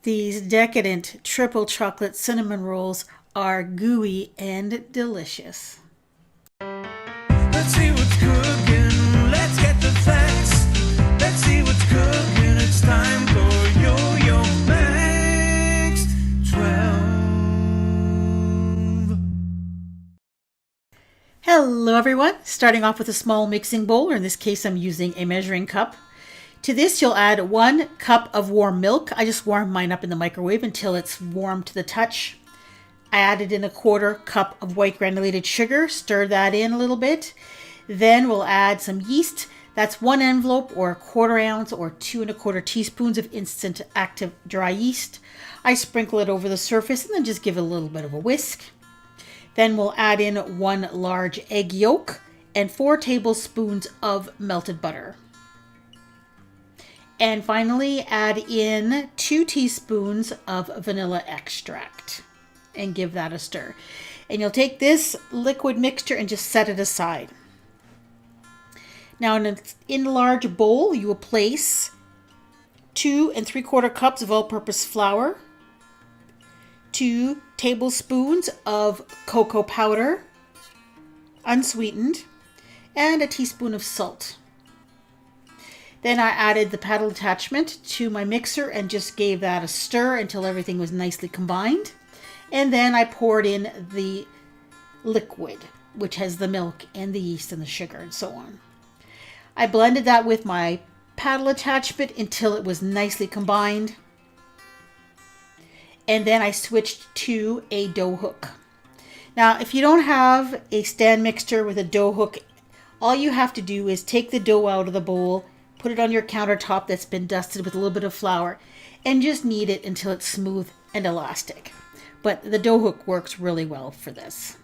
These decadent triple chocolate cinnamon rolls are gooey and delicious. Let's see what's cooking. Let's get the facts. Let's see what's cooking. It's time for Yo-Yo Max 12. Hello everyone, starting off with a small mixing bowl, or in this case I'm using a measuring cup. To this you'll add 1 cup of warm milk. I just warmed mine up in the microwave until it's warm to the touch. I added in a 1/4 cup of white granulated sugar, stir that in a little bit. Then we'll add some yeast. That's 1 envelope or 1/4 ounce or 2 1/4 teaspoons of instant active dry yeast. I sprinkle it over the surface and then just give it a little bit of a whisk. Then we'll add in 1 large egg yolk and 4 tablespoons of melted butter. And finally add in 2 teaspoons of vanilla extract and give that a stir. And you'll take this liquid mixture and just set it aside. Now in a large bowl you will place 2 3/4 cups of all-purpose flour, 2 tablespoons of cocoa powder, unsweetened, and a teaspoon of salt. Then I added the paddle attachment to my mixer and just gave that a stir until everything was nicely combined. And then I poured in the liquid, which has the milk and the yeast and the sugar and so on. I blended that with my paddle attachment until it was nicely combined. And then I switched to a dough hook. Now, if you don't have a stand mixer with a dough hook, all you have to do is take the dough out of the bowl, put it on your countertop that's been dusted with a little bit of flour, and just knead it until it's smooth and elastic. But the dough hook works really well for this.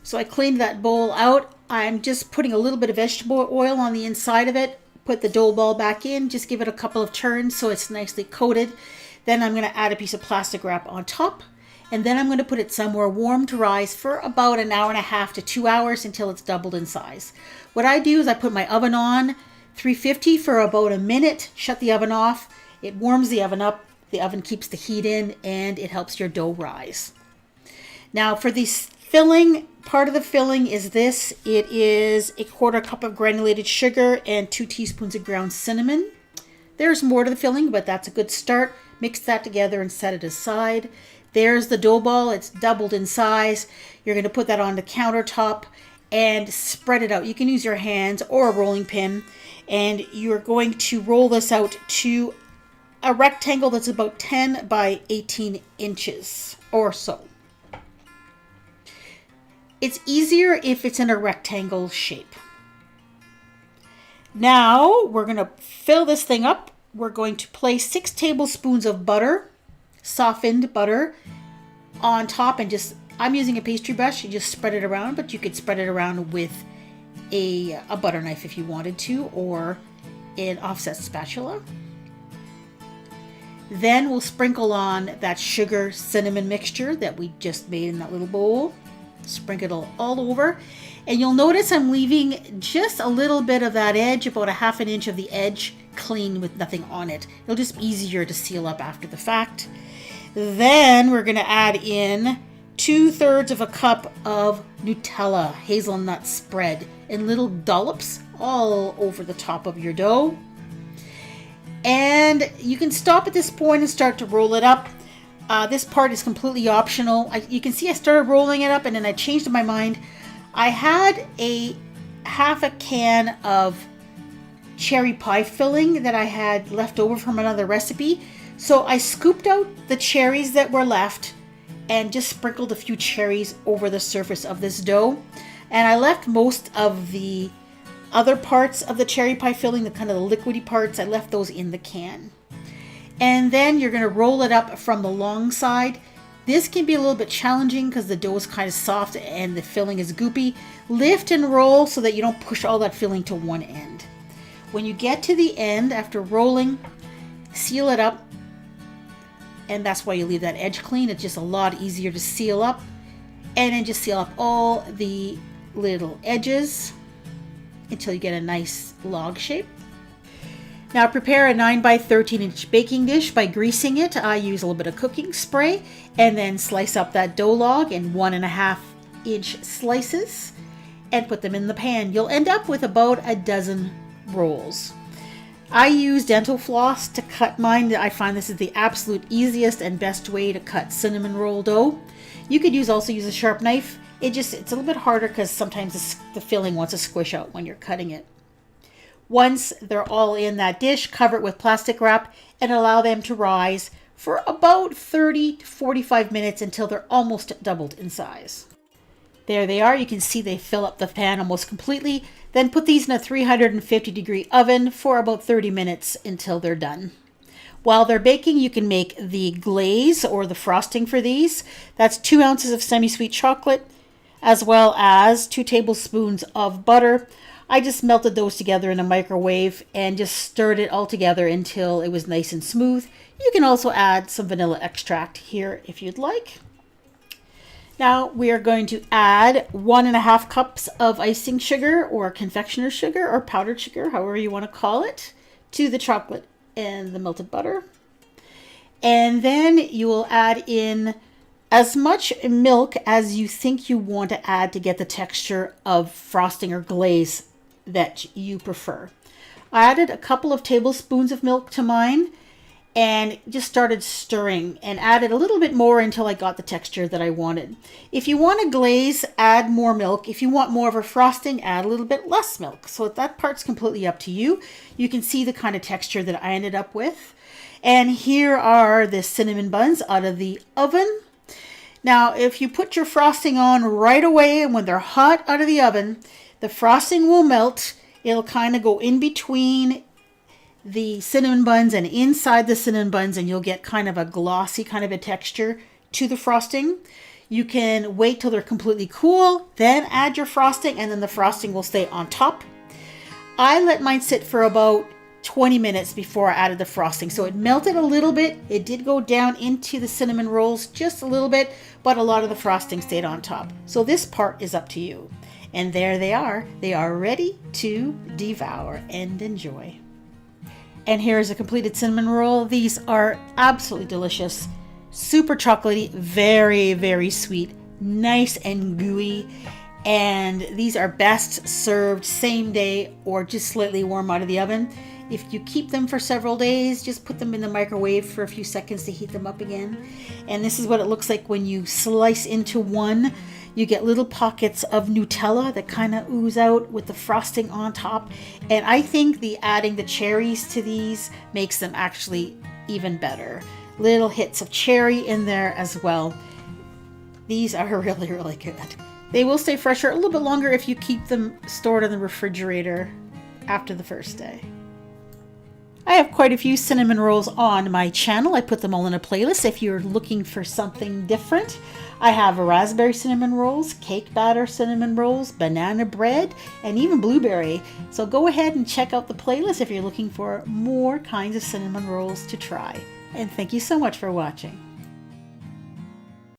So I cleaned that bowl out. I'm just putting a little bit of vegetable oil on the inside of it. Put the dough ball back in, just give it a couple of turns so it's nicely coated. Then I'm going to add a piece of plastic wrap on top. And then I'm going to put it somewhere warm to rise for about 1.5 hours to 2 hours until it's doubled in size. What I do is I put my oven on 350 for about a minute, shut the oven off. It warms the oven up. The oven keeps the heat in and it helps your dough rise. Now for the filling, part of the filling is this. It is a 1/4 cup of granulated sugar and 2 teaspoons of ground cinnamon. There's more to the filling, but that's a good start. Mix that together and set it aside. There's the dough ball. It's doubled in size. You're going to put that on the countertop and spread it out. You can use your hands or a rolling pin. And you're going to roll this out to a rectangle that's about 10 by 18 inches or so. It's easier if it's in a rectangle shape. Now we're going to fill this thing up. We're going to place 6 tablespoons of butter, softened butter, on top, and I'm using a pastry brush. You just spread it around, but you could spread it around with a butter knife if you wanted to, or an offset spatula. Then we'll sprinkle on that sugar cinnamon mixture that we just made in that little bowl. Sprinkle it all over. And you'll notice I'm leaving just a little bit of that edge, about 1/2 inch of the edge, clean with nothing on it. It'll just be easier to seal up after the fact. Then we're going to add in 2/3 of a cup of Nutella Hazelnut spread in little dollops all over the top of your dough. And you can stop at this point and start to roll it up. This part is completely optional. You can see I started rolling it up and then I changed my mind. I had a 1/2 can of cherry pie filling that I had left over from another recipe. So I scooped out the cherries that were left and just sprinkled a few cherries over the surface of this dough. And I left most of the other parts of the cherry pie filling, the kind of the liquidy parts, I left those in the can. And then you're going to roll it up from the long side. This can be a little bit challenging because the dough is kind of soft and the filling is goopy. Lift and roll so that you don't push all that filling to one end. When you get to the end, after rolling, seal it up. And that's why you leave that edge clean. It's just a lot easier to seal up. And then just seal up all the little edges until you get a nice log shape. Now prepare a 9 by 13 inch baking dish by greasing it. I use a little bit of cooking spray and then slice up that dough log in 1.5 inch slices and put them in the pan. You'll end up with about a dozen rolls. I use dental floss to cut mine. I find this is the absolute easiest and best way to cut cinnamon roll dough. You could also use a sharp knife. It's a little bit harder because sometimes the filling wants to squish out when you're cutting it. Once they're all in that dish, cover it with plastic wrap and allow them to rise for about 30 to 45 minutes until they're almost doubled in size. There they are. You can see they fill up the pan almost completely. Then put these in a 350-degree oven for about 30 minutes until they're done. While they're baking, you can make the glaze or the frosting for these. That's 2 ounces of semi-sweet chocolate as well as 2 tablespoons of butter. I just melted those together in a microwave and just stirred it all together until it was nice and smooth. You can also add some vanilla extract here if you'd like. Now we are going to add 1.5 cups of icing sugar or confectioner's sugar or powdered sugar, however you want to call it, to the chocolate and the melted butter. And then you will add in as much milk as you think you want to add to get the texture of frosting or glaze that you prefer. I added a couple of tablespoons of milk to mine and just started stirring and added a little bit more until I got the texture that I wanted. If you want a glaze, add more milk. If you want more of a frosting, add a little bit less milk. So that part's completely up to you. You can see the kind of texture that I ended up with. And here are the cinnamon buns out of the oven. Now, if you put your frosting on right away and when they're hot out of the oven, the frosting will melt. It'll kind of go in between the cinnamon buns and inside the cinnamon buns, and you'll get kind of a glossy kind of a texture to the frosting. You can wait till they're completely cool, then add your frosting, and then the frosting will stay on top. I let mine sit for about 20 minutes before I added the frosting. So it melted a little bit. It did go down into the cinnamon rolls just a little bit, but a lot of the frosting stayed on top. So this part is up to you. And there they are. They are ready to devour and enjoy. And here is a completed cinnamon roll. These are absolutely delicious. Super chocolatey, very, very sweet, nice and gooey. And these are best served same day or just slightly warm out of the oven. If you keep them for several days, just put them in the microwave for a few seconds to heat them up again. And this is what it looks like when you slice into one. You get little pockets of Nutella that kind of ooze out with the frosting on top. And I think adding the cherries to these makes them actually even better. Little hits of cherry in there as well. These are really, really good. They will stay fresher a little bit longer if you keep them stored in the refrigerator after the first day. I have quite a few cinnamon rolls on my channel. I put them all in a playlist if you're looking for something different. I have raspberry cinnamon rolls, cake batter cinnamon rolls, banana bread, and even blueberry. So go ahead and check out the playlist if you're looking for more kinds of cinnamon rolls to try. And thank you so much for watching.